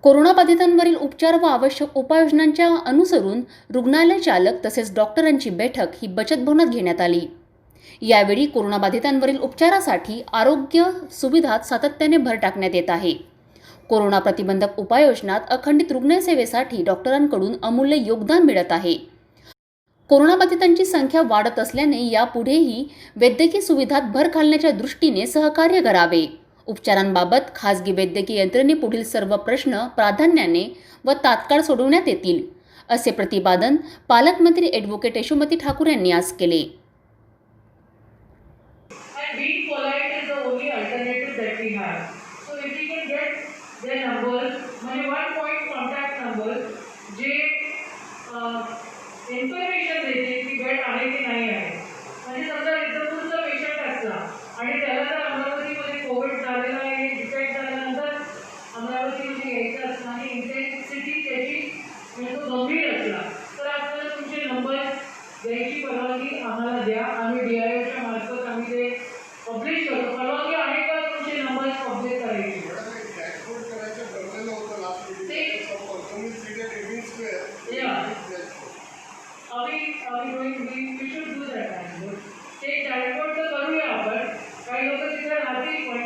कोरोनाबाधितांवरील उपचार व आवश्यक उपाययोजनांच्या अनुसरून रुग्णालय चालक तसेच डॉक्टरांची बैठक ही बचत भवनात घेण्यात आली। यावेळी कोरोनाबाधितांवरील उपचारासाठी आरोग्य सुविधात सातत्याने भर टाकण्यात येत आहे। कोरोना प्रतिबंधक उपाययोजनात अखंडित रुग्णसेवेसाठी डॉक्टरांकडून अमूल्य योगदान मिळत आहे। कोरोनाबाधितांची संख्या वाढत असल्याने यापुढेही वैद्यकीय सुविधात भर घालण्याच्या दृष्टीने सहकार्य करावे। उपचारांबाबत खासगी वैद्यकीय यंत्रणेपुढील सर्व प्रश्न प्राधान्याने व तात्काळ सोडवण्यात येतील, असे प्रतिपादन पालकमंत्री ॲडव्होकेट यशोमती ठाकूर यांनी आज केले। इन्फॉर्मेशन देते की बेड आहे की नाही आहे। म्हणजे समजा इंदपूरचा पेशंट असला आणि त्याला जर अमरावतीमध्ये कोविड झालेला आहे डिटेक्ट झाल्यानंतर अमरावतीमध्ये यायचं असलं आणि इंटेन्सिटी त्याची तो गंभीर असला तर आपल्याला तुमचे नंबर द्यायची परवानगी आम्हाला द्या। आम्ही DIOच्या मार्फत आम्ही ते पब्लिश करतो। परवानगी आहे का तुमचे नंबर पब्लिश करायची? we should do that time. ते डॅशबोर्ड तर करूया आपण, काही लोक तिथे राहतील पण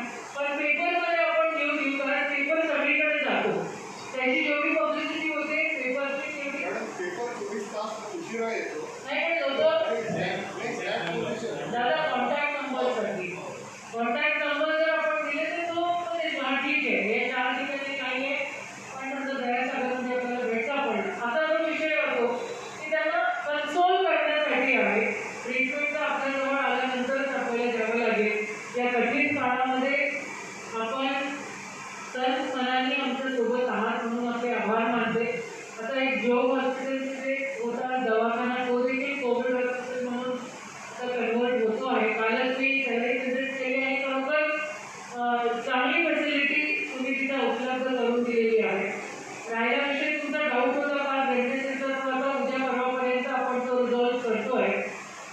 पेपरमध्ये आपण देऊ कारण पेपर सगळीकडे जातो, त्याची जेवढी पब्लिसिटी होते पेपरची तेवढी पेपर 24 तास उशिरा येतो नाही पण दादा कॉन्टॅक्ट नंबर जर आपण दिले तर तो ठीक आहे। हे 4 ठिकाणी काही आहे पण नंतर दयासागरमध्ये आपल्याला भेटता पडला। आता जो विषय होतो की त्यांना कन्सोल करण्यासाठी आहे। ट्रीटमेंटचा आपल्याजवळ आल्यानंतरच आपल्याला द्यावं लागेल। या कठीण काळामध्ये आपण सर्व मनाने आमच्या सोबत आहात म्हणून आपले आभार मानते। आता एक जोग हॉस्पिटलमध्ये होता दवाखाना तो देखील कोविड हॉस्पिटल म्हणून आता कन्वर्ट होतो आहे। कालच मी त्यालाही विजिट केली आणि खरोखर चांगली फॅसिलिटी तुम्ही तिथं उपलब्ध करून दिलेली आहे। राहिल्याविषयी तुमचा डाऊट होता का वेंटिलेटरचा, आता उद्या परवापर्यंत आपण तो रिझॉल्व करतोय।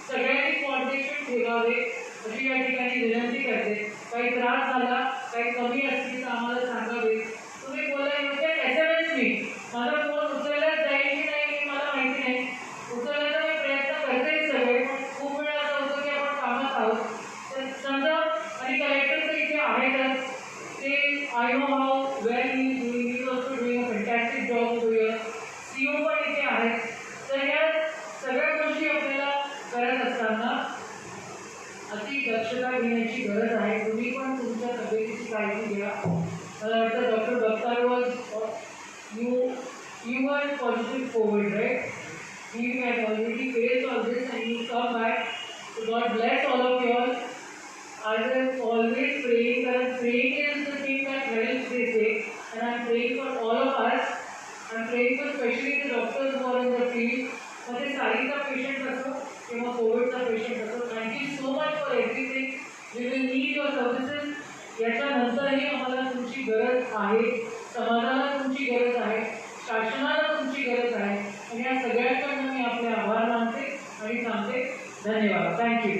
सगळ्यांनी कॉन्टॅक्ट ठेवावे अशी या ठिकाणी विनंती करते। काही त्रास झाला काही कमी असतील तर आम्हाला सांगावे। तुम्ही बोलाय म्हणजे SMS मी माझा फोन उचलला जाईल की नाही हे मला माहिती नाही, उचलण्याचा मी प्रयत्न करते सगळे, पण खूप वेळा असं होतं की आपण कामात आहोत तर समजा आणि कलेक्टर तर इथे आहेतच, ते I know how well he also doing a fantastic job here, CO पण इथे आहेत। तर या सगळ्या गोष्टी आपल्याला करत असताना अति दक्षता घेण्याची गरज आहे। तुम्ही पण तुमच्या तब्येतीची काळजी घ्या। मला वाटतं doctor Baktar was you were positive COVID, right? You had already faced all this and you come back. So God bless all of you all. I am always praying, and praying is the thing that helps, they say, and I am praying for all of us. I am praying for especially the doctors who are in the field. मध्ये सारीचा patient असो किंवा कोविडचा patient असो, thank you so much for everything. We will need your services. याच्यानंतरही आम्हाला तुमची गरज आहे, समाजाला तुमची गरज आहे, शासनाला तुमची गरज आहे आणि या सगळ्यांकडून मी आपले आभार मानते आणि सांगते धन्यवाद। थँक्यू।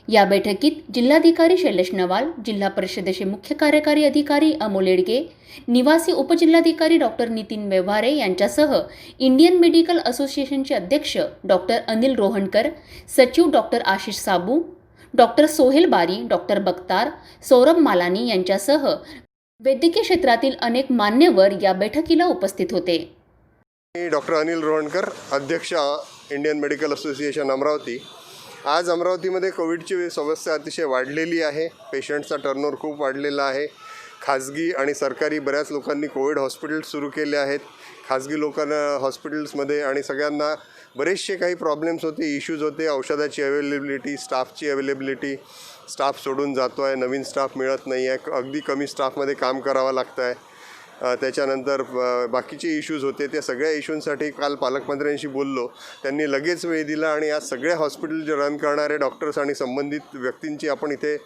या बैठकीत जिल्हाधिकारी शैलेश नवाल, जिल्हा परिषदेचे मुख्य कार्यकारी अधिकारी अमोल येडगे, निवासी उपजिल्हाधिकारी डॉक्टर नितीन व्यवहारे यांच्यासह इंडियन मेडिकल असोसिएशनचे अध्यक्ष डॉक्टर अनिल रोहणकर, सचिव डॉक्टर आशिष साबू, डॉक्टर सोहेल बारी, डॉक्टर बक्तार, सौरभ मालानी यांच्यासह वैद्यकीय क्षेत्रातील अनेक मान्यवर या बैठकीला उपस्थित होते। डॉक्टर अनिल रोहणकर, अध्यक्ष इंडियन मेडिकल असोसिएशन अमरावती। आज अमरावतीमध्ये कोविडची समस्या अतिशय वाढलेली आहे। पेशंटचा टर्नओव्हर खूप वाढलेला आहे। खाजगी आणि सरकारी बऱ्याच लोकांनी कोविड हॉस्पिटल्स सुरू केले आहेत। खाजगी लोकांना हॉस्पिटल्समध्ये आणि सगळ्यांना बरेचसे काही प्रॉब्लेम्स होते, इश्यूज होते, औषधाची अवेलेबिलिटी, स्टाफची अवेलेबिलिटी, स्टाफ सोडून जातो आहे, नवीन स्टाफ मिळत नाही आहे, अगदी कमी स्टाफमध्ये काम करावं लागतं आहे। त्याच्यानंतर बाकीचे इश्यूज होते, त्या सगळ्या इश्यूंसाठी काल पालकमंत्र्यांशी बोललो, त्यांनी लगेच वेळ दिला आणि आज सगळ्या हॉस्पिटल जे रन करणारे डॉक्टर्स आणि संबंधित व्यक्तींची आपण इथे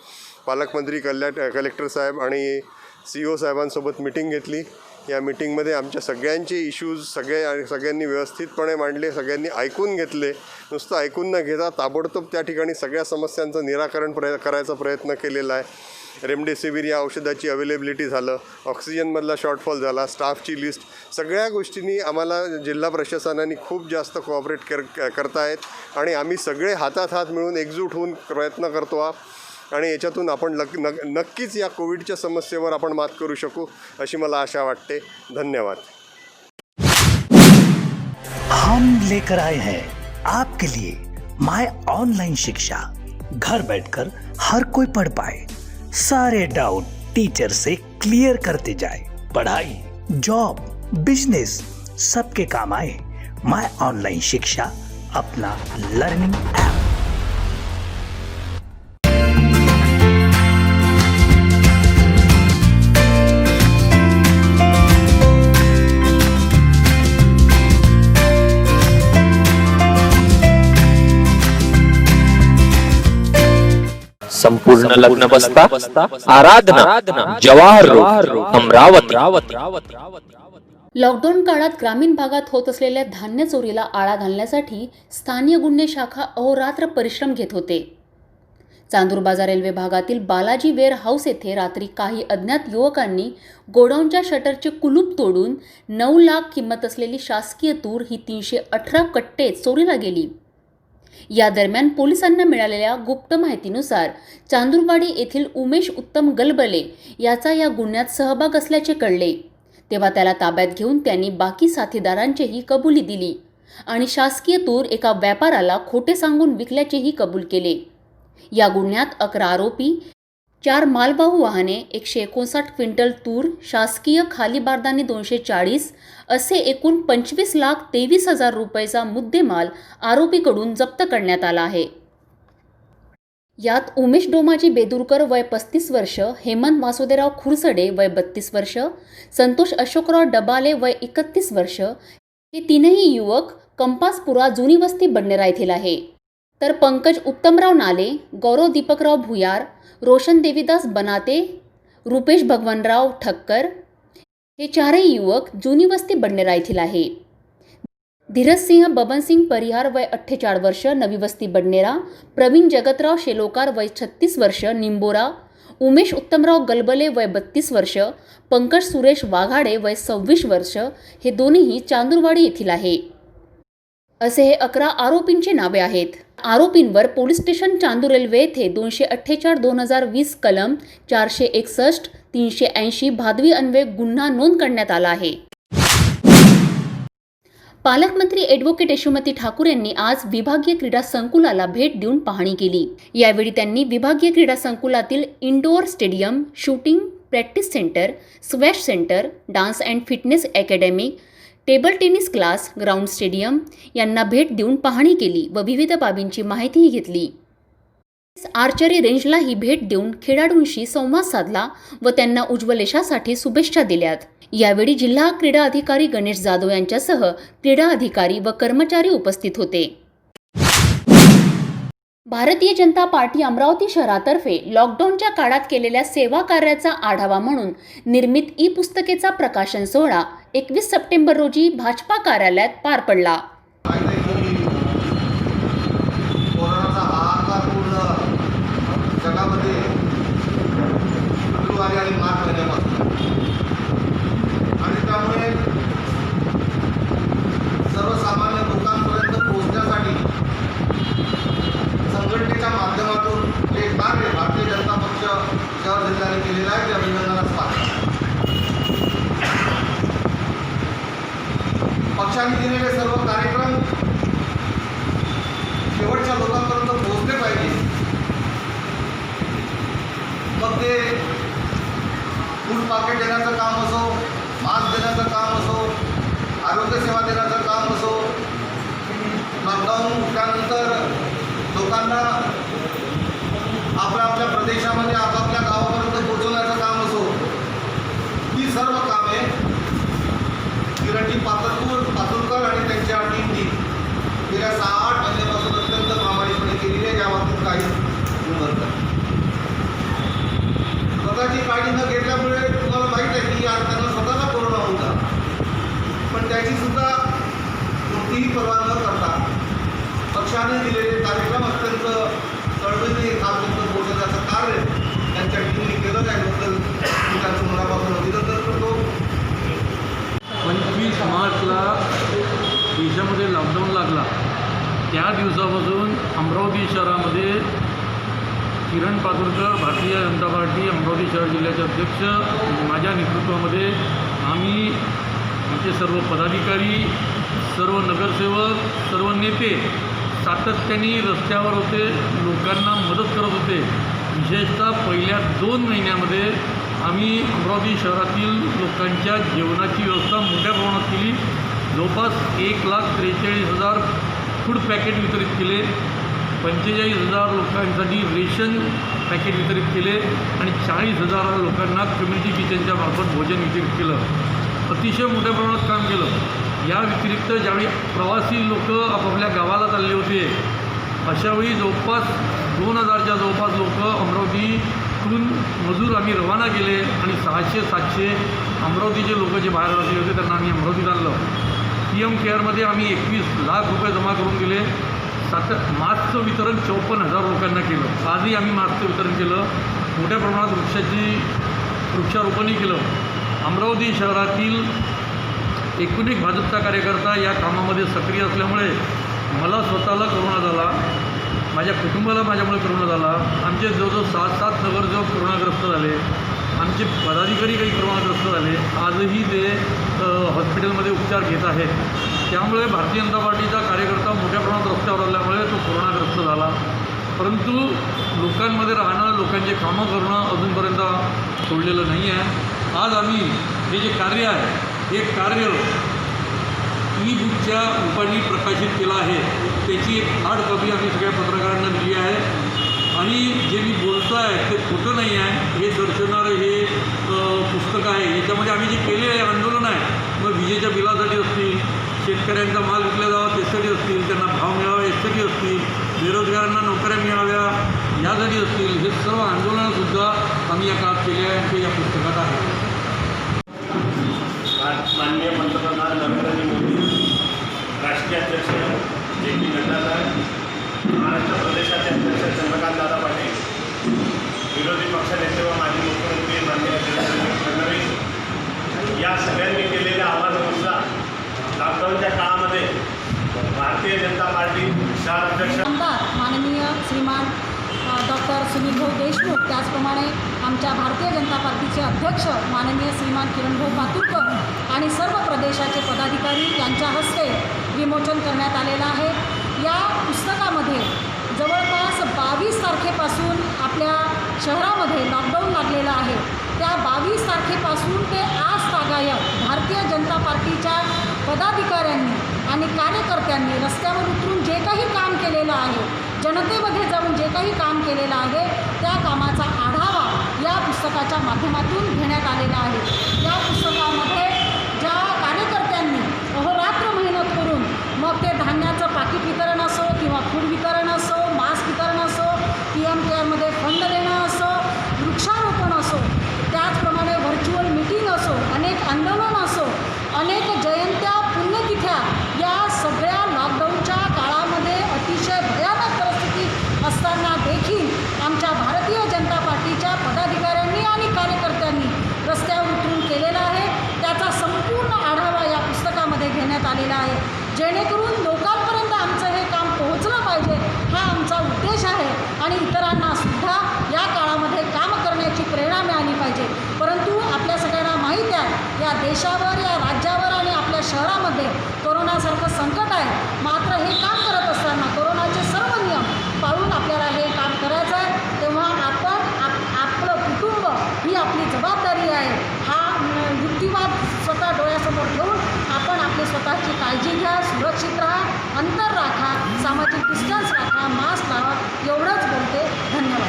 पालकमंत्री कलेक्टर साहेब आणि CO साहेबांसोबत मिटिंग घेतली। या मीटिंगमध्ये आमच्या सगळ्यांचे इश्यूज सगळ्यांनी व्यवस्थितपणे मांडले, सगळ्यांनी ऐकून घेतले। नुसतं ऐकून न घेता ताबडतोब त्या ठिकाणी सगळ्या समस्यांचं निराकरण करायचा प्रयत्न केलेला आहे। रेमडेसिवीर या औषधाची अवेलेबिलिटी झालं, ऑक्सिजनमधला शॉर्टफॉल झाला, स्टाफची लिस्ट, सगळ्या गोष्टींनी आम्हाला जिल्हा प्रशासनाने खूप जास्त कोऑपरेट करतायत आणि आम्ही सगळे हातात हात मिळून एकजूट होऊन प्रयत्न करतो आणि याच्यातून आपण नक्कीच या कोविडच्या समस्येवर आपण मात करू शकू अशी मला आशा वाटते. धन्यवाद. हम लेकर आए हैं आपके लिए माय ऑनलाइन शिक्षा. घर बैठकर हर कोई पढ़ पाए, सारे डाउट टीचर से क्लियर करते जाए. पढ़ाई, जॉब, बिजनेस सबके काम आए. माय ऑनलाइन शिक्षा अपना लर्निंग ऐप. संपूर्ण लग्न बसता आराधना जवाहर रोड अमरावती. लॉकडाऊन काळात ग्रामीण भागात होत असलेल्या धान्य चोरीला आळा घालण्यासाठी स्थानिक गुन्हे शाखा अहोरात्र परिश्रम घेत होते. चांदूर बाजार रेल्वे भागातील बालाजी वेअर हाऊस येथे रात्री काही अज्ञात युवकांनी गोडाऊनच्या शटरचे कुलूप तोडून 9 लाख किंमत असलेली शासकीय तूर ही 318 कट्टे चोरीला गेली. या दरम्यान पोलिसांना मिळालेल्या गुप्त माहितीनुसार चांदूरवाडी येथील उमेश उत्तम गलबले याचा या गुन्ह्यात सहभाग असल्याचे कळले. तेव्हा त्याला ताब्यात घेऊन त्यांनी बाकी साथीदारांचीही कबुली दिली आणि शासकीय तूर एका व्यापाराला खोटे सांगून विकल्याचेही कबूल केले. या गुन्ह्यात 11 आरोपी, 4 मालवाहू वाहने, 159 क्विंटल तूर, शासकीय खाली बारदाने 240 असे एकूण 25,23,000 रुपयेचा मुद्देमाल आरोपीकडून जप्त करण्यात आला आहे. यात उमेश डोमाजी बेदुरकर वय 35 वर्ष, हेमंत वासुदेवराव खुरसडे वय 32 वर्ष, संतोष अशोकराव डबाले वय 31 वर्ष हे तीनही युवक कंपासपुरा जुनी वस्ती बडनेरा येथील आहे. तर पंकज उत्तमराव नाले, गौरव दीपकराव भुयार, रोशन देवीदास बनाते, रुपेश भगवानराव ठक्कर हे चारही युवक जुनी वस्ती बडनेरा येथील आहे. धीरजसिंह बबनसिंग परिहार वय 48 वर्ष, नवी वस्ती बडनेरा, प्रवीण जगतराव शेलोकार वय 36 वर्ष, निंबोरा, उमेश उत्तमराव गलबले वय 32 वर्ष, पंकज सुरेश वाघाडे वय 26 वर्ष हे दोन्हीही चांदूरवाडी येथील आहे. असे हे 11 आरोपींची नावे आहेत. आरोपींवर पोलीस स्टेशन चांदूर रेल्वे येथे 248/2020 कलम 461, 380 भादवी अन्वये गुन्हा नोंद करण्यात आला आहे. पालकमंत्री ॲडव्होकेट यशोमती ठाकूर यांनी आज विभागीय क्रीडा संकुलाला भेट देऊन पाहणी केली. यावेळी त्यांनी विभागीय क्रीडा संकुलातील indoor stadium, shooting practice centre, squash centre, dance and fitness academy, table tennis class, ground stadium यांना भेट देऊन पाहणी केली व विविध बाबींची माहितीही घेतली. आर्चरी रेंजलाही भेट देऊन खेळाडूंशी संवाद साधला व त्यांना उज्ज्वल यशासाठी शुभेच्छा दिल्यात. यावेळी जिल्हा क्रीडा अधिकारी गणेश जाधव यांच्यासह क्रीडा अधिकारी व कर्मचारी उपस्थित होते. भारतीय जनता पार्टी अमरावती शहरातर्फे लॉकडाऊनच्या काळात केलेल्या सेवा कार्याचा आढावा म्हणून निर्मित ई-पुस्तकेचा प्रकाशन सोहळा 21 सप्टेंबर रोजी भाजपा कार्यालयात पार पडला. कोरोनाचा हाहाकार पूर्ण जगामध्ये फेब्रुवारी आणि मार्च महिन्यापासून आणि त्यामुळे सर्वसामान्य लोकांपर्यंत पोहोचण्यासाठी संघटनेच्या माध्यमातून जे कार्य भारतीय जनता पक्ष शहर जिल्ह्याने केलेलं आहे ते अभिनंदनास पात्र. पक्षाने दिलेले सर्व कार्यक्रम शेवटच्या लोकांपर्यंत पोहोचले पाहिजे. मग ते फूड पाकिट देण्याचं काम असो, मास्क देण्याचं काम असो, आरोग्यसेवा देण्याचं काम असो, लॉकडाऊन उठल्यानंतर लोकांना आपल्या आपल्या प्रदेशामध्ये आपापल्या गावापर्यंत पोहोचवण्याचं काम असो, ही सर्व कामे किरटी पातुरकर आणि त्यांच्या टीमनी गेल्या 6-8 महिन्यापासून अत्यंत प्रामाणिकपणे केलेली आहे. याबाबतीत काही नंतर स्वतःची काळजी न घेतल्यामुळे तुम्हाला माहीत आहे की आज त्यांना स्वतःचा कोरोना होता, पण त्याचीसुद्धा कोणतीही पर्वा न करता पक्षाने दिलेले कार्यक्रम अत्यंत तळमळीने आजपर्यंत पोहोचवण्याचं कार्य त्यांच्या टीमने केलं. 25 मार्चला देशामध्ये लॉकडाऊन लागला. त्या दिवसापासून अमरावती शहरामध्ये किरण पातुरकर, भारतीय जनता पार्टी अमरावती शहर जिल्ह्याचे अध्यक्ष, माझ्या नेतृत्वामध्ये आम्ही आमचे सर्व पदाधिकारी, सर्व नगरसेवक, सर्व नेते सातत्याने रस्त्यावर होते, लोकांना मदत करत होते. विशेषतः पहिल्या 2 महिन्यामध्ये आम्ही अमरावती शहरातील लोकांच्या जेवणाची व्यवस्था मोठ्या प्रमाणात केली. जवळपास 1,43,000 फूड पॅकेट वितरित केले, 45,000 लोकांसाठी रेशन पॅकेट वितरित केले आणि 40,000 लोकांना कम्युनिटी किचनच्या मार्फत भोजन वितरित केलं. अतिशय मोठ्या प्रमाणात काम केलं. या व्यतिरिक्त ज्यावेळी प्रवासी लोक आपापल्या गावाला चालले होते, अशावेळी जवळपास 2,000च्या जवळपास लोक अमरावतीतून मजूर आम्ही रवाना केले आणि 600-700 अमरावतीचे लोक जे बाहेर राहिले होते त्यांना आम्ही अमरावतीत आणलं. PM केअरमध्ये आम्ही 21 लाख रुपये जमा करून दिले. मास्कचं वितरण 54,000 लोकांना केलं. आजही आम्ही मास्कचं वितरण केलं. मोठ्या प्रमाणात वृक्षारोपणही केलं. अमरावती शहरातील एकूण एक भाजपचा कार्यकर्ता या कामामध्ये सक्रिय असल्यामुळे मला स्वतःला कोरोना झाला, माझ्या कुटुंबाला माझ्यामुळे कोरोना झाला. आमचे जवळजवळ 7 नगरसेवक कोरोनाग्रस्त झाले. आमचे पदाधिकारी काही कोरोनाग्रस्त झाले. आजही ते हॉस्पिटलमध्ये उपचार घेत आहेत. त्यामुळे भारतीय जनता पार्टीचा कार्यकर्ता मोठ्या प्रमाणात रस्त्यावर आल्यामुळे तो कोरोनाग्रस्त झाला. परंतु लोकांमध्ये राहणं, लोकांचे कामं करणं अजूनपर्यंत सोडलेलं नाही आहे. आज आम्ही हे जे कार्य आहे, हे कार्य ई-बुकच्या रूपाने प्रकाशित केलं आहे. त्याची एक हार्ड कॉपी आम्ही सगळ्या पत्रकारांना दिली आहे आणि जे मी बोलतो आहे ते खोटं नाही आहे हे दर्शवणारं हे पुस्तक आहे. याच्यामध्ये आम्ही जे केले आहे आंदोलन आहे, मग विजेच्या बिलासाठी असतील, शेतकऱ्यांचा माल विकला जावा त्यासाठी असतील, त्यांना भाव मिळावा यासाठी असतील, बेरोजगारांना नोकऱ्या मिळाव्या यासाठी असतील, हे सर्व आंदोलनंसुद्धा आम्ही या काळात केले आहे. ते या पुस्तकात आहे. माननीय पंतप्रधान नरेंद्रजी मोदी, राष्ट्रीय अध्यक्ष JP नड्डा साहेब, महाराष्ट्र प्रदेशाचे अध्यक्ष चंद्रकांतदादा पाटील, विरोधी पक्षनेते व माजी मुख्यमंत्री माननीय देवेंद्र फडणवीस या सगळ्यांनी केलेल्या आवाजानुसार लॉकडाऊनच्या काळामध्ये भारतीय जनता पार्टी शहर अध्यक्ष माननीय श्रीमान डॉक्टर सुनीलभाऊ देशमुख, त्याचप्रमाणे आमच्या भारतीय जनता पार्टीचे अध्यक्ष माननीय श्रीमान किरणभाऊ पातुरकर आणि सर्व प्रदेशाचे पदाधिकारी यांच्या हस्ते विमोचन करण्यात आलेलं आहे. या पुस्तकामध्ये जवळपास 22 तारखेपासून आपल्या शहरामध्ये लॉकडाऊन लागलेलं आहे. त्या 22 तारखेपासून ते आज तागायत भारतीय जनता पार्टीच्या पदाधिकाऱ्यांनी आणि कार्यकर्त्यांनी रस्त्यावर उतरून जे काही काम केलेलं आहे, जनतेमध्ये जाऊन जे काही काम केलेलं आहे, त्या कामाचा आढावा या पुस्तकाच्या माध्यमातून घेण्यात आलेला आहे. या पुस्तकामध्ये ज्या कार्यकर्त्यांनी अहोरात्र मेहनत करून मग ते धान्याचं पाकिट वितरण असो किंवा फूड वितरण असो, मास्क वितरण असो, PM केअरमध्ये फंड देणं असो, वृक्षारोपण असो, त्याचप्रमाणे व्हर्च्युअल मीटिंग असो, अनेक आंदोलन असो, अनेक जयंत्या, पुण्यतिथ्या, या सगळ्या लॉकडाऊनच्या काळामध्ये अतिशय भयानक परिस्थिती असताना देखील आमच्या भारतीय जनता पार्टीच्या पदाधिकाऱ्यांनी आणि कार्यकर्त्यांनी रस्त्यावर उतरून केलेला आहे. त्याचा संपूर्ण आढावा या पुस्तकामध्ये घेण्यात आलेला आहे. जेणेकरून लोकांपर्यंत आमचं हे काम पोहोचलं पाहिजे, हा आमचा उद्देश आहे आणि इतरांना सुद्धा या काळामध्ये काम करण्याची प्रेरणा मिळाली पाहिजे. परंतु आपल्या सगळ्यांना माहीत आहे, या देशावर, या राज्यावर आणि आपल्या शहरामध्ये कोरोनासारखं संकट आहे. मात्र हे काम करत असताना कोरोनाचे सर्व नियम पाळून आपल्याला हे काम करायचं आहे. तेव्हा आपण आपलं कुटुंब ही आपली जबाबदारी आहे. हा युक्तिवाद स्वतः डोळ्यासमोर ठेवून आपण आपली स्वतःची काळजी घ्या, सुरक्षित राहा, अंतर राखा, सामाजिक डिस्टन्स राखा, मास्क लावा, एवढंच बोलते. धन्यवाद.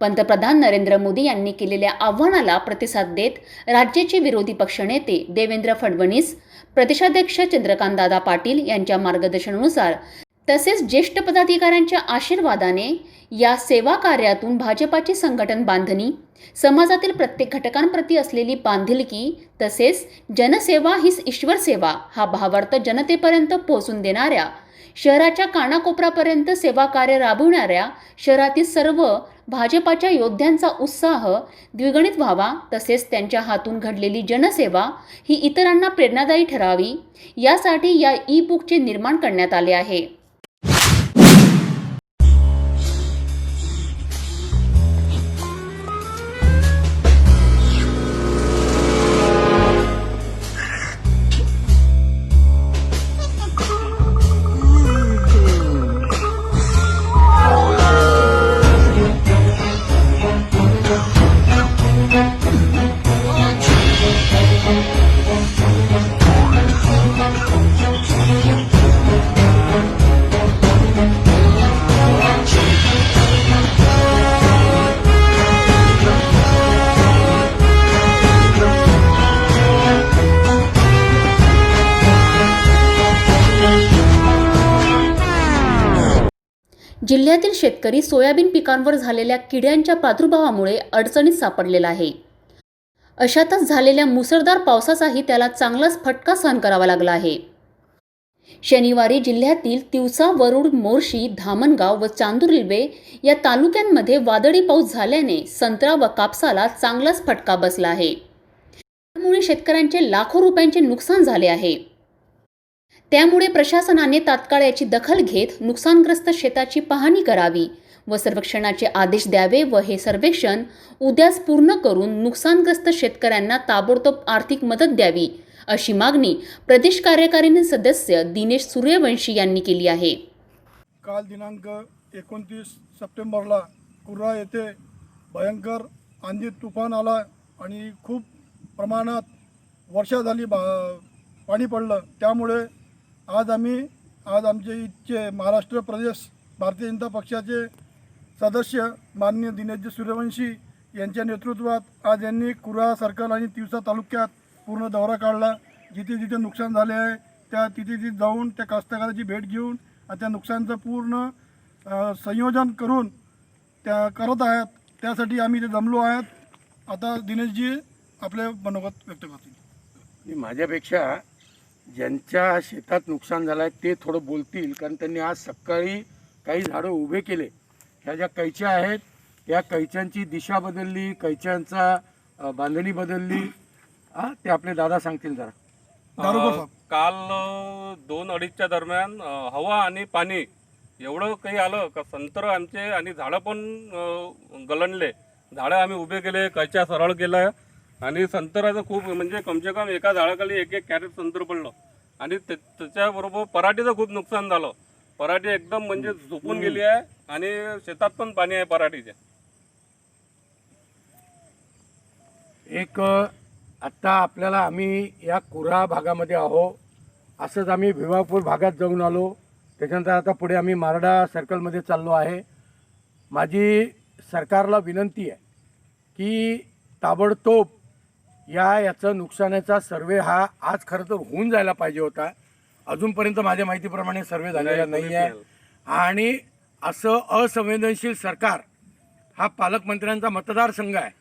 पंतप्रधान नरेंद्र मोदी यांनी केलेल्या आव्हानाला प्रतिसाद देत राज्याचे विरोधी पक्षनेते देवेंद्र फडणवीस, प्रदेशाध्यक्ष चंद्रकांतदादा पाटील यांच्या मार्गदर्शनानुसार तसेच ज्येष्ठ पदाधिकाऱ्यांच्या आशीर्वादाने या सेवा कार्यातून भाजपाची संघटन बांधणी, समाजातील प्रत्येक घटकांप्रती असलेली बांधिलकी तसेच जनसेवा हीच ईश्वर सेवा हा भावार्थ जनतेपर्यंत पोहोचून देणाऱ्या, शहराच्या कानाकोपऱ्यापर्यंत सेवा कार्य राबवणाऱ्या शहरातील सर्व भाजपाच्या योद्ध्यांचा उत्साह द्विगुणित व्हावा, तसेच त्यांच्या हातून घडलेली जनसेवा ही इतरांना प्रेरणादायी ठरावी यासाठी या ई बुकचे निर्माण करण्यात आले आहे. जिल्ह्यातील शेतकरी सोयाबीन पिकांवर झालेल्या किड्यांच्या प्रादुर्भावामुळे अडचणीत सापडलेला आहे. अशातच झालेल्या मुसळधार पावसाचाही त्याला चांगलाच फटका सहन करावा लागला आहे. शनिवारी जिल्ह्यातील तिवसा, वरुड, मोर्शी, धामणगाव व चांदूर रेल्वे या तालुक्यांमध्ये वादळी पाऊस झाल्याने संत्रा व कापसाला चांगलाच फटका बसला आहे. त्यामुळे शेतकऱ्यांचे लाखो रुपयांचे नुकसान झाले आहे. त्यामुळे प्रशासनाने तात्काळ याची दखल घेत नुकसानग्रस्त शेताची पाहणी करावी व सर्वेक्षणाचे आदेश द्यावे व हे सर्वेक्षण उद्याच पूर्ण करून नुकसानग्रस्त शेतकऱ्यांना ताबडतोब आर्थिक मदत द्यावी अशी मागणी प्रदेश कार्यकारिणी सदस्य दिनेश सूर्यवंशी यांनी केली आहे. काल दिनांक 29 सप्टेंबरला कुर्रा येथे भयंकर आंधी तुफान आला आणि खूप प्रमाणात वर्षा झाली, पाणी पडलं. त्यामुळे आज आमचे इथचे महाराष्ट्र प्रदेश भारतीय जनता पक्षाचे सदस्य माननीय दिनेशजी सूर्यवंशी यांच्या नेतृत्वात आज यांनी कुर्रा सर्कल आणि तिवसा तालुक्यात पूर्ण दौरा काढला. जिथे जिथे नुकसान झाले आहे त्या तिथे जाऊन त्या कास्तकाराची भेट घेऊन त्या नुकसानचं पूर्ण संयोजन करून त्या करत आहेत. त्यासाठी आम्ही इथे जमलो आहेत. आता दिनेशजी आपले मनोगत व्यक्त करतील. माझ्यापेक्षा ज्यांच्या शेतात नुकसान झालं आहे ते थोडं बोलतील, कारण त्यांनी आज सकाळी काही झाडं उभे केले. ह्या ज्या कैच्या आहेत त्या कैच्यांची दिशा बदलली, कैच्यांचा बांधणी बदलली. ते आपले दादा सांगतील जरा. काल 2-2:30च्या दरम्यान हवा आणि पाणी एवढं काही आलं का संत्र आमचे आणि झाडं पण गलणले. झाडं आम्ही उभे केले, कैच्या सरळ केल्या आणि संत्र्याचं खूप म्हणजे कमसे कम एका झाडाखाली 1-1 कॅरेट संत्र पडलं. आणि त्याच्याबरोबर पराठीचं खूप नुकसान झालं. पराठी एकदम म्हणजे झोपून गेली आहे आणि शेतात पण पाणी आहे पराठीच्या. एक आत्ता आपल्याला आम्ही या कुर्रा भागामध्ये आहो, असंच आम्ही भिवापूर भागात जाऊन आलो. त्याच्यानंतर आता पुढे आम्ही मारडा सर्कलमध्ये चाललो आहे. माझी सरकारला विनंती आहे की ताबडतोब याचं नुकसानाचा सर्वे हा आज खरं तर होऊन जायला पाहिजे होता. अजूनपर्यंत माझ्या माहितीप्रमाणे सर्वे झालेला नाही आहे. आणि असं असंवेदनशील सरकार हा पालकमंत्र्यांचा मतदारसंघ आहे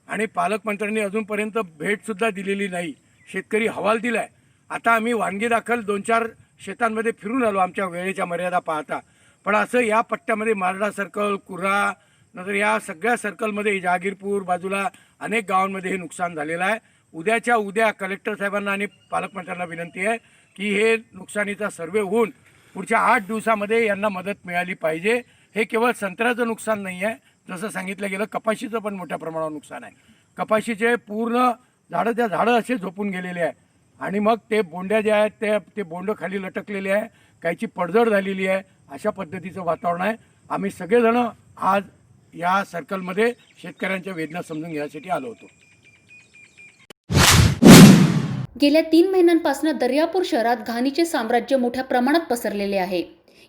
आणि पालकमंत्र्यांनी अजूनपर्यंत भेटसुद्धा दिलेली नाही. शेतकरी हवाल दिला आहे. आता आम्ही वानगी दाखल 2-4 शेतांमध्ये फिरून आलो आमच्या वेळेच्या मर्यादा पाहता. पण असं या पट्ट्यामध्ये मारडा सर्कल, कुर्रा, नंतर या सगळ्या सर्कलमध्ये जहागीरपूर बाजूला अनेक गावांमध्ये हे नुकसान झालेलं आहे. उद्याच्या उद्या कलेक्टर साहेबांना आणि पालकमंत्र्यांना विनंती आहे की हे नुकसानीचा सर्वे होऊन पुढच्या 8 दिवसामध्ये यांना मदत मिळाली पाहिजे. हे केवळ संत्र्याचं नुकसान नाही आहे, जसं सांगितलं गेलं कपाशीचं पण मोठ्या प्रमाणावर नुकसान आहे. कपाशीचे पूर्ण झाडं असे झोपून गेलेले आहे आणि मग ते बोंड्या जे आहेत ते बोंडं खाली लटकलेले आहे, काहीची पडझड झालेली आहे. अशा पद्धतीचं वातावरण आहे. आम्ही सगळेजण आज या सर्कलमध्ये शेतकऱ्यांच्या वेदना समजून घेण्यासाठी आलो होतो. गेल्या 3 महिन्यांपासून दर्यापूर शहरात घाणीचे साम्राज्य मोठ्या प्रमाणात पसरलेले आहे.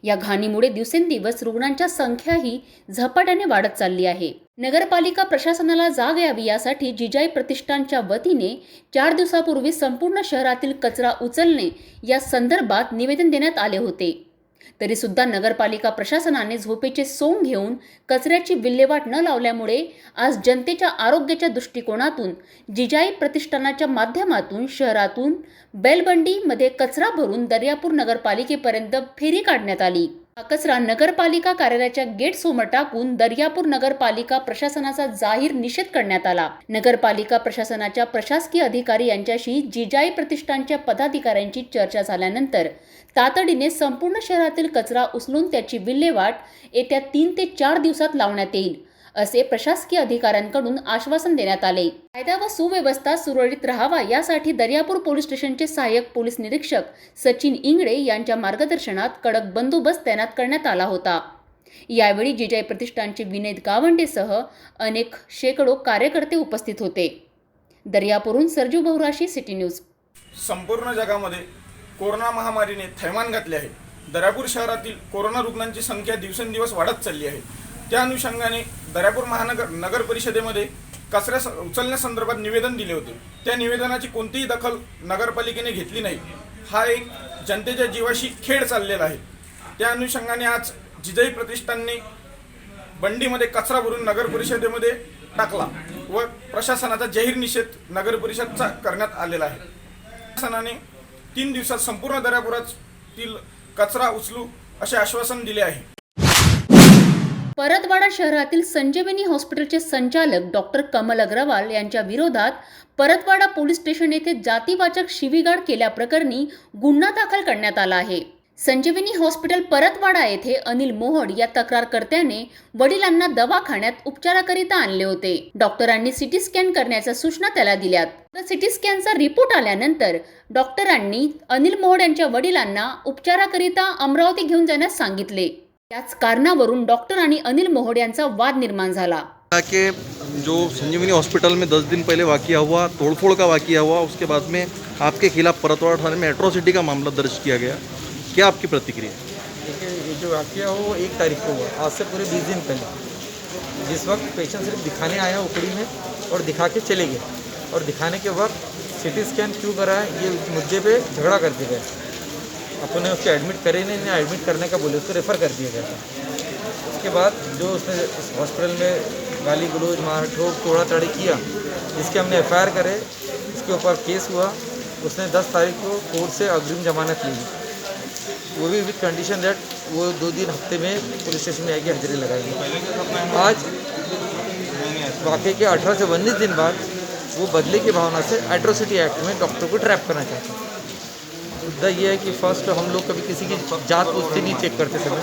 या घाणीमुळे दिवसेंदिवस रुग्णांच्या संख्याही झपाट्याने वाढत चालली आहे. नगरपालिका प्रशासनाला जाग यावी यासाठी जिजाई प्रतिष्ठानच्या वतीने 4 दिवसापूर्वी संपूर्ण शहरातील कचरा उचलणे या संदर्भात निवेदन देण्यात आले होते. तरी सुद्धा नगरपालिका प्रशासनाने झोपेचे सोंग घेऊन कचऱ्याची विल्हेवाट न लावल्यामुळे आज जनतेच्या आरोग्याच्या दृष्टिकोनातून जिजाई प्रतिष्ठानाच्या माध्यमातून शहरातून बेलबंडीमध्ये कचरा भरून दर्यापूर नगरपालिकेपर्यंत फेरी काढण्यात आली. हा कचरा नगरपालिका कार्यालयाच्या गेट समोर टाकून दर्यापूर नगरपालिका प्रशासनाचा जाहीर निषेध करण्यात आला. नगरपालिका प्रशासनाच्या प्रशासकीय अधिकारी यांच्याशी जिजाई प्रतिष्ठानच्या पदाधिकाऱ्यांची चर्चा झाल्यानंतर तातडीने संपूर्ण शहरातील कचरा उचलून त्याची विल्हेवाट येत्या 3 ते 4 दिवसात लावण्यात येईल असे प्रशासकीय अधिकाऱ्यांकडून आश्वासन देण्यात आले. कायदा व सुव्यवस्था सुरळीत राहावा यासाठी दर्यापूर पोलीस स्टेशनचे सहाय्यक पोलीस निरीक्षक सचिन इंगळे यांच्या मार्गदर्शनात कडक बंदोबस्त तैनात करण्यात आला होता. यावेळी जिजाई प्रतिष्ठानचे विनोद गावंडेसह अनेक शेकडो कार्यकर्ते उपस्थित होते. दर्यापूरहून सरजू बहुराशी, सिटी न्यूज. संपूर्ण जगामध्ये कोरोना महामारीने थैमान घातले आहे. दर्यापूर शहरातील कोरोना रुग्णांची संख्या दिवसेंदिवस वाढत चालली आहे. त्या अनुषंगाने दर्यापूर नगर परिषदेमध्ये कचरा उचलण्यासंदर्भात निवेदन दिले होते. त्या निवेदनाची कोणतीही दखल नगरपालिकेने घेतली नाही. हा एक जनतेच्या जीवाशी खेळ चाललेला आहे. त्या अनुषंगाने आज जिजाई प्रतिष्ठानने बंडीमध्ये कचरा भरून नगर परिषदेमध्ये टाकला व प्रशासनाचा जाहीर निषेध नगर परिषदचा करण्यात आलेला आहे. प्रशासनाने 3 दिवसात संपूर्ण दर्यापुरातील कचरा उचलू असे आश्वासन दिले आहे. परतवाडा शहरातील संजीवनी हॉस्पिटलचे संचालक डॉक्टर कमल अग्रवाल यांच्या विरोधात परतवाडा पोलीस स्टेशन येथे जातीवाचक शिवीगाळ केल्याप्रकरणी गुन्हा दाखल करण्यात आला आहे. संजीवनी हॉस्पिटल परतवाडा येथे अनिल मोहड या तक्रारकर्त्याने वडिलांना दवाखान्यात उपचाराकरिता आणले होते. डॉक्टरांनी सिटी स्कॅन करण्याच्या सूचना त्याला दिल्यात. सिटी स्कॅनचा रिपोर्ट आल्यानंतर डॉक्टरांनी अनिल मोहड यांच्या वडिलांना उपचाराकरिता अमरावती घेऊन जाण्यास सांगितले. याच कारणावरून डॉक्टर आणि अनिल मोहड यांचा वाद निर्माण झाला. कि जो संजीवनी हॉस्पिटल में 10 दिन पहले वाक़या हुआ, तोड़फोड़ का वाक़या हुआ, उसके बाद में आपके खिलाफ परतवाड़ा थाने में एट्रोसिटी का मामला दर्ज किया गया. क्या आपकी प्रतिक्रिया? देखिए, ये जो वाक़या हो वो 1 तारीख को हुआ, आज से पूरे 20 दिन पहले. जिस वक्त पेशेंट सिर्फ दिखाने आया उकड़ी में और दिखा के चले गए, और दिखाने के वक्त सिटी स्कैन क्यों कराया ये मुद्दे पे झगड़ा करते गए. अपने उसको एडमिट करे नहीं, एडमिट करने का बोले, उसको रेफ़र कर दिया गया था. उसके बाद जो उसने हॉस्पिटल में गाली गलौज मार ठोक तोड़ा ताड़ी किया, जिसके हमने FIR करे, उसके ऊपर केस हुआ. उसने 10 तारीख को कोर्ट से अग्रिम जमानत ली, वो भी विद कंडीशन दैट वो 2 दिन हफ्ते में पुलिस स्टेशन में आके हाजिरी लगाएंगे. आज वाक़े के 18 से 19 दिन बाद वो बदले की भावना से एट्रोसिटी एक्ट में डॉक्टर को ट्रैप करना चाहते हैं. मुद्दा ये है कि फर्स्ट हम लोग कभी किसी की जात पूछते नहीं चेक करते समय.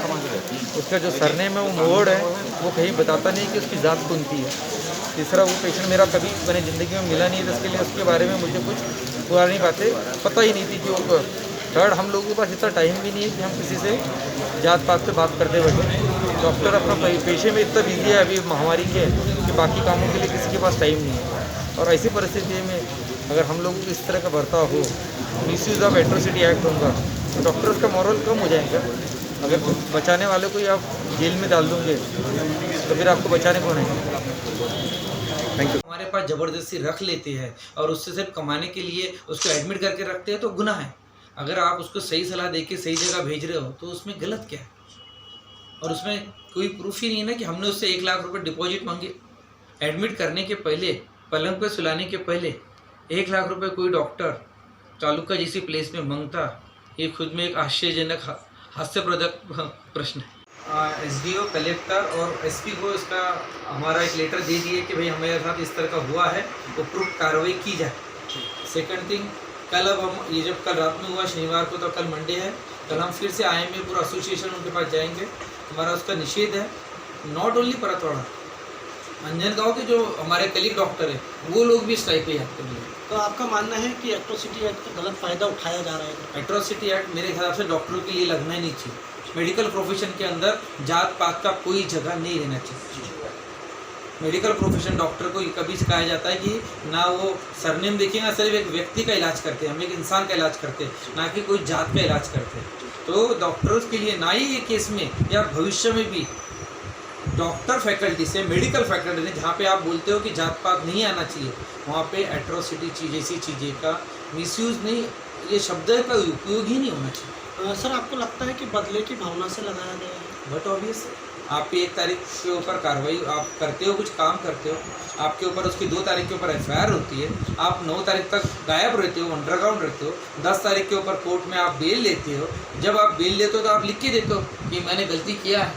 उसका जो सरनेम है वो मोहड है, वो कहीं बताता नहीं कि उसकी जात कौन सी है. तीसरा, वो पेशेंट मेरा कभी मैंने ज़िंदगी में मिला नहीं है, इसके लिए उसके बारे में मुझे कुछ पुरानी बातें पता ही नहीं थी कि वो. थर्ड, हम लोगों के पास इतना टाइम भी नहीं है कि हम किसी से जात पात से बात करते बैठे. डॉक्टर अपना पेशे में इतना बिजी है अभी महामारी के कि बाकी कामों के लिए किसी के पास टाइम नहीं है. और ऐसी परिस्थिति में अगर हम लोगों को इस तरह का बर्ताव हो, मिसयूज़ ऑफ एट्रोसिटी एक्ट होगा, तो डॉक्टर्स का मॉरल कम हो जाएगा. अगर बचाने वाले को ही आप जेल में डाल दोगे तो फिर आपको बचाने कौन है? Thank you. हमारे पास ज़बरदस्ती रख लेते हैं और उससे सिर्फ कमाने के लिए उसको एडमिट करके रखते हैं तो गुनाह है. अगर आप उसको सही सलाह देके सही जगह भेज रहे हो तो उसमें गलत क्या है? और उसमें कोई प्रूफ ही नहीं है ना कि हमने उससे 1 लाख रुपए डिपॉजिट मांगे. एडमिट करने के पहले, पलंग पे सुलाने के पहले 1 लाख रुपए कोई डॉक्टर तालुका जैसी प्लेस में मांगता, ये खुद में एक आश्चर्यजनक हास्यप्रदक प्रश्न है. SDO, कलेक्टर और SP को इसका हमारा एक लेटर दे दिए कि भाई हमारे साथ इस तरह का हुआ है, तो प्रूफ कार्रवाई की जाए. सेकंड थिंग, कल अब हम ये जब कल रात में हुआ शनिवार को, तो कल मंडे है, कल हम फिर से IMA पूरा एसोसिएशन उनके पास जाएंगे. हमारा उसका निषेध है. नॉट ओनली परतवाड़ा, अंजनगांव के जो हमारे कलीग डॉक्टर हैं वो लोग भी स्ट्राइक पे जाते हैं. तो आपका मानना है कि एट्रोसिटी एक्ट का गलत फ़ायदा उठाया जा रहा है? एट्रोसिटी एक्ट मेरे हिसाब से डॉक्टरों के लिए लगना ही नहीं चाहिए. मेडिकल प्रोफेशन के अंदर जात पात का कोई जगह नहीं रहना चाहिए. मेडिकल प्रोफेशन डॉक्टर को कभी कहा जाता है कि ना वो सरनेम देखेंगे, सिर्फ एक व्यक्ति का इलाज करते हैं, हम एक इंसान का इलाज करते हैं, ना कि कोई जात का इलाज करते हैं. तो डॉक्टर्स के लिए ना ही ये केस में या भविष्य में भी डॉक्टर फैकल्टी से, मेडिकल फैकल्टी से, जहाँ पे आप बोलते हो कि जात पात नहीं आना चाहिए, वहाँ पे एट्रोसिटी जैसी चीज़ें का मिसयूज़ नहीं, ये शब्द का उपयोग ही नहीं होना चाहिए. सर आपको लगता है कि बदले की भावना से लगाया गया है? बट ऑब्वियस, आप 1 तारीख के ऊपर कार्रवाई आप करते हो, कुछ काम करते हो, आपके ऊपर उसकी 2 तारीख के ऊपर FIR होती है, आप 9 तारीख तक गायब रहते हो, अंडरग्राउंड रहते हो, 10 तारीख के ऊपर कोर्ट में आप बेल लेते हो। जब आप बेल लेते हो तो आप लिख के देते हो कि मैंने गलती किया है,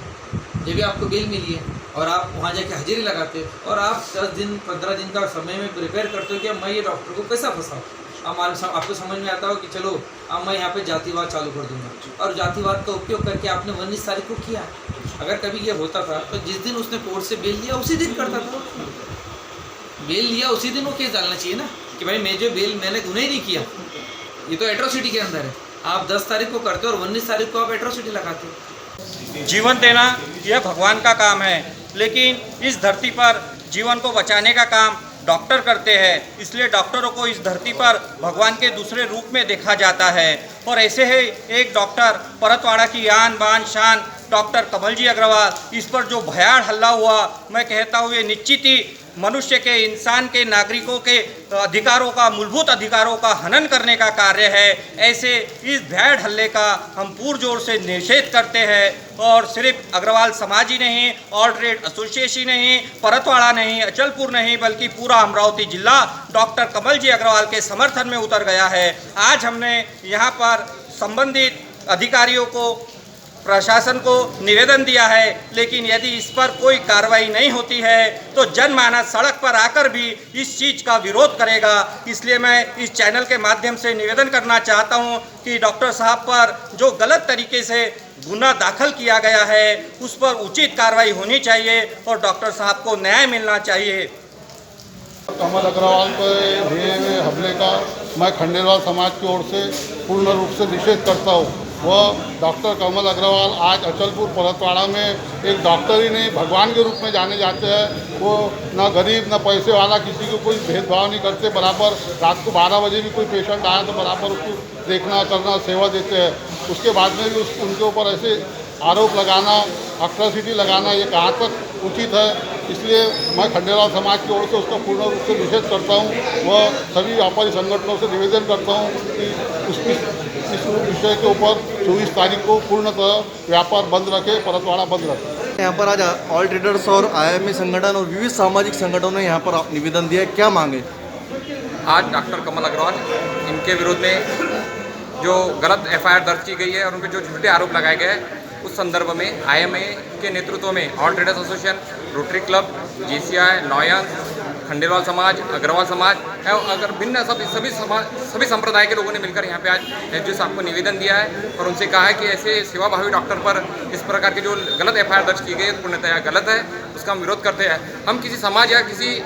जब भी आपको बेल मिली है, और आप वहाँ जाके हाजिरी लगाते हो और आप 10 दिन 15 दिन का समय में प्रिपेयर करते हो कि अब मैं ये डॉक्टर को कैसा फंसाऊँ। अब आपको समझ में आता हो कि चलो अब मैं यहाँ पे जातिवाद चालू कर दूंगा, और जातिवाद का उपयोग करके आपने 19 तारीख को किया। अगर कभी ये होता था तो जिस दिन उसने कोर्ट से बेल लिया उसी दिन करता था, बेल लिया उसी दिन वो केस डालना चाहिए ना कि भाई मैंने गुनाह ही नहीं किया, ये तो एट्रोसिटी के अंदर है। आप 10 तारीख को करते हो और 19 तारीख को आप एट्रोसिटी लगाते हो। जीवन देना यह भगवान का काम है, लेकिन इस धरती पर जीवन को बचाने का काम डॉक्टर करते हैं, इसलिए डॉक्टरों को इस धरती पर भगवान के दूसरे रूप में देखा जाता है। और ऐसे ही एक डॉक्टर परतवाड़ा की आन बान शान डॉक्टर कमल जी अग्रवाल, इस पर जो भयाड़ हल्ला हुआ, मैं कहता हूँ ये निश्चित ही मनुष्य के, इंसान के, नागरिकों के अधिकारों का, मूलभूत अधिकारों का हनन करने का कार्य है। ऐसे इस भयाड़ हल्ले का हम पुरजोर से निषेध करते हैं। और सिर्फ अग्रवाल समाज ही नहीं, ऑल ट्रेड एसोसिएशन नहीं, परतवाड़ा नहीं, अचलपुर नहीं, बल्कि पूरा अमरावती जिला डॉक्टर कमल जी अग्रवाल के समर्थन में उतर गया है। आज हमने यहाँ पर संबंधित अधिकारियों को, प्रशासन को निवेदन दिया है, लेकिन यदि इस पर कोई कार्रवाई नहीं होती है तो जनमानस सड़क पर आकर भी इस चीज़ का विरोध करेगा। इसलिए मैं इस चैनल के माध्यम से निवेदन करना चाहता हूं कि डॉक्टर साहब पर जो गलत तरीके से गुनाह दाखिल किया गया है उस पर उचित कार्रवाई होनी चाहिए और डॉक्टर साहब को न्याय मिलना चाहिए। कमल अग्रवाल पर हुए हमले का मैं खंडेलवाल समाज की ओर से पूर्ण रूप से निषेध करता हूँ। वह डॉक्टर कमल अग्रवाल आज अचलपुर परतवाड़ा में एक डॉक्टर ही नहीं, भगवान के रूप में जाने जाते हैं। वो न गरीब न पैसे वाला, किसी को कोई भेदभाव नहीं करते। बराबर रात को 12 बजे भी कोई पेशेंट आया तो बराबर उसको देखना करना, सेवा देते हैं। उसके बाद में भी उनके ऊपर ऐसे आरोप लगाना, अट्रॉसिटी लगाना, ये कहाँ तक उचित है। इसलिए मैं खंडेलवाल समाज की ओर से उसका पूर्ण रूप से निषेध करता हूँ। वह सभी व्यापारी संगठनों से निवेदन करता हूँ कि इस विषय के ऊपर 24 तारीख को पूर्णतः व्यापार बंद रखे, परतवाड़ा बंद रखे। यहाँ पर आज ऑल ट्रेडर्स और IMA संगठन और विविध सामाजिक संगठनों ने यहाँ पर निवेदन दिया है, क्या मांगे? आज डॉक्टर कमल अग्रवाल, इनके विरोध में जो गलत FIR दर्ज की गई है और उन पर जो झूठे आरोप लगाए गए हैं, उस संदर्भ में IMA के नेतृत्व में all traders association, rotary club, GCI, lions, Khandelwal समाज, अग्रवाल समाज और अगर भिन्न सभी संप्रदाय के लोगों ने मिलकर यहाँ पे आज SDO साहब को निवेदन दिया है और उनसे कहा है कि ऐसे सेवाभावी डॉक्टर पर इस प्रकार के जो गलत FIR दर्ज की गई है पूर्णतः गलत है, उसका हम विरोध करते हैं। हम किसी समाज या किसी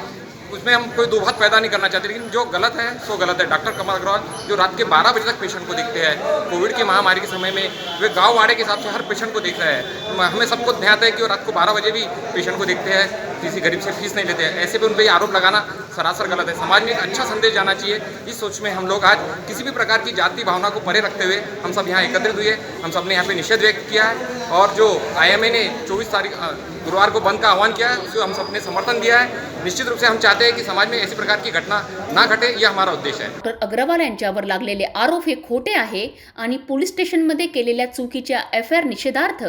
उसमें हम कोई दुभात पैदा नहीं करना चाहते, लेकिन जो गलत है सो गलत है। डॉक्टर कमल अग्रवाल जो रात के 12 बजे तक पेशेंट को देखते हैं, कोविड की महामारी के समय में वे गांव वाड़े के हिसाब से हर पेशेंट को देख रहे हैं। हमें सबको ध्यान है कि वो रात को 12 बजे भी पेशेंट को देखते हैं, किसी गरीब से फीस नहीं लेते हैं। ऐसे भी उन पर ये आरोप लगाना सरासर गलत है। समाज में एक अच्छा संदेश जाना चाहिए, इस सोच में हम लोग आज किसी भी प्रकार की जाति भावना को परे रखते हुए हम सब यहाँ एकत्रित हुए। हम सब ने यहाँ पे निषेध व्यक्त किया है और जो IMA ने 24 तारीख गुरुवार को बंद का आह्वान किया है उसको हम सब ने समर्थन दिया है। निश्चित रूप से हम चाहते हैं कि समाज में ऐसी प्रकार की घटना ना घटे, यह हमारा उद्देश्य है। डॉक्टर अग्रवाल यांच्यावर लागलेले आरोप हे खोटे आहे आणि पोलीस स्टेशनमध्ये केलेल्या चुकीच्या FIR निषेधार्थ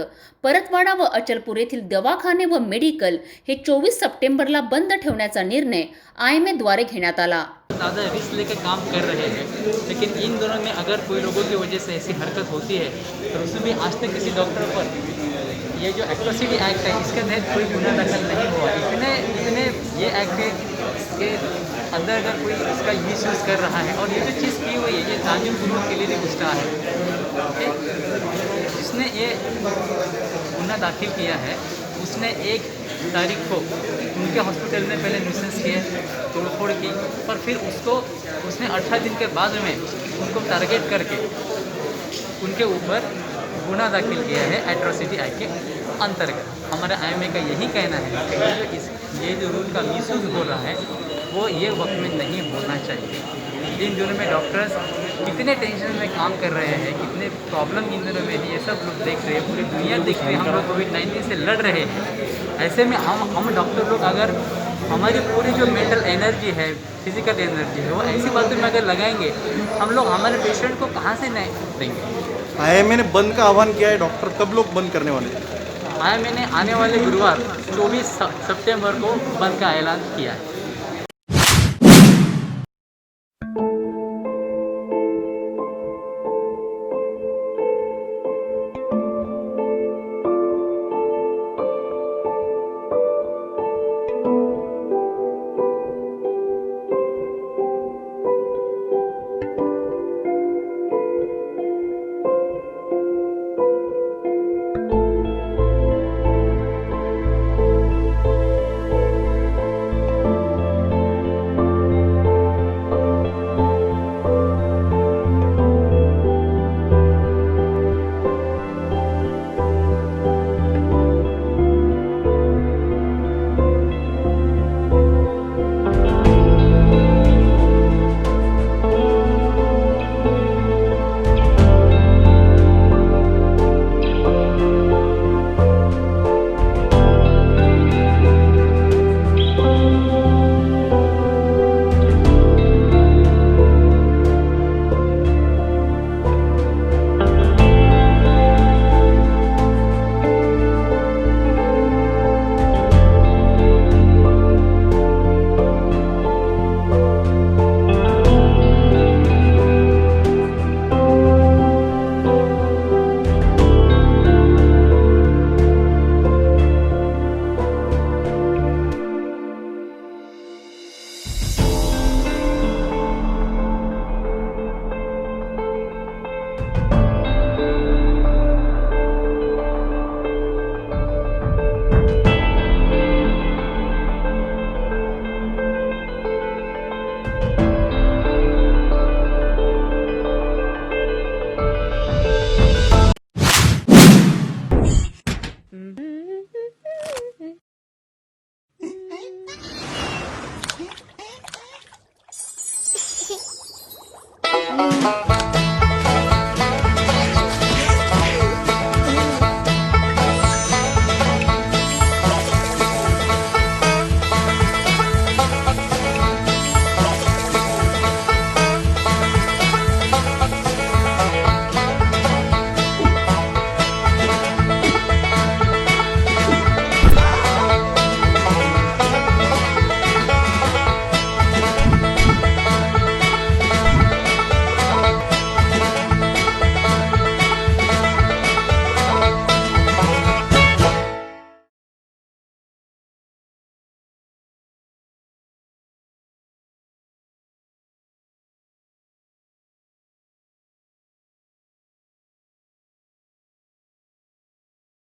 परतवाडा व अचलपूर येथील दवाखाने व मेडिकल हे 24 सप्टेंबरला बंद ठेवण्याचा निर्णय IMA द्वारे घेण्यात आला। ज़्यादा रिस्क लेकर काम कर रहे हैं, लेकिन इन दोनों में अगर कोई लोगों की वजह से ऐसी हरकत होती है तो उसमें भी आज तक किसी डॉक्टर पर ये जो एट्रोसिटी एक्ट है इसके तहत कोई गुनाह दाखिल नहीं हुआ। इतने ये एक्ट के अंदर अगर कोई इसका मिसयूज़ कर रहा है और ये जो चीज़ की हुई है ये ताजुब गुनों के लिए घुसता है, जिसने ये गुनाह दाखिल किया है उसने 1 तारीख को उनके हॉस्पिटल में पहले न्यूसेंस किए, तोड़फोड़ की, और फिर उसने 18 दिन के बाद में उनको टारगेट करके उनके ऊपर गुनाह दाखिल किया है एट्रोसिटी एक्ट के अंतर्गत। हमारे IMA का यही कहना है कि ये जो रूल का मिसयूज़ हो रहा है वो ये वक्त में नहीं होना चाहिए। इन दिनों में डॉक्टर्स कितने टेंशन में काम कर रहे हैं, कितने प्रॉब्लम इन दिनों में है, ये सब लोग देख रहे हैं, पूरी दुनिया देख रही है। हम लोग कोविड-19 से लड़ रहे हैं। ऐसे में हम डॉक्टर लोग अगर हमारी पूरी जो मेंटल एनर्जी है, फिजिकल एनर्जी है, वो ऐसी बातों में अगर लगाएंगे हम लोग हमारे पेशेंट को कहाँ से नहीं देंगे। आईएमए ने बंद का आह्वान किया है, डॉक्टर कब लोग बंद करने वाले हैं? आईएमए ने आने वाले गुरुवार 24 सितंबर को बंद का ऐलान किया है।